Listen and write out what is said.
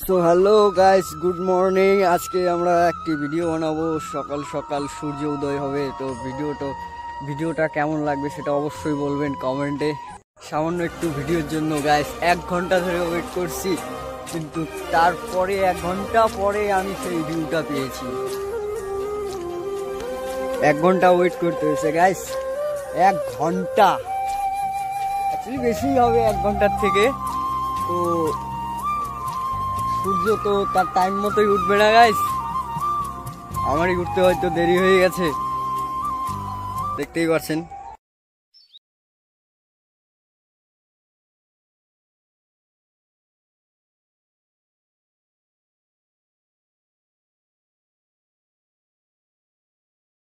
So hello guys, good morning. আজকে আমরা একটি ভিডিও বানাবো, সকাল সকাল সূর্য উদয় হবে। তো ভিডিওটা কেমন লাগবে সেটা অবশ্যই বলবেন কমেন্টে। সামান্য একটু ভিডিওর জন্য গাইস 1 ঘন্টা ধরে ওয়েট করছি, কিন্তু তারপরে 1 ঘন্টা পরে আমি সেই ভিউটা পেয়েছি। 1 ঘন্টা ওয়েট করতে হয়েছে গাইস, 1 ঘন্টা, অ্যাকচুয়ালি বেশি হবে 1 ঘন্টার থেকে। তো সূর্য তো তার টাইম মতোই উঠবে না গাইস, আমারই উঠতে হয়তো দেরি হয়ে গেছে, দেখতেই পাচ্ছেন।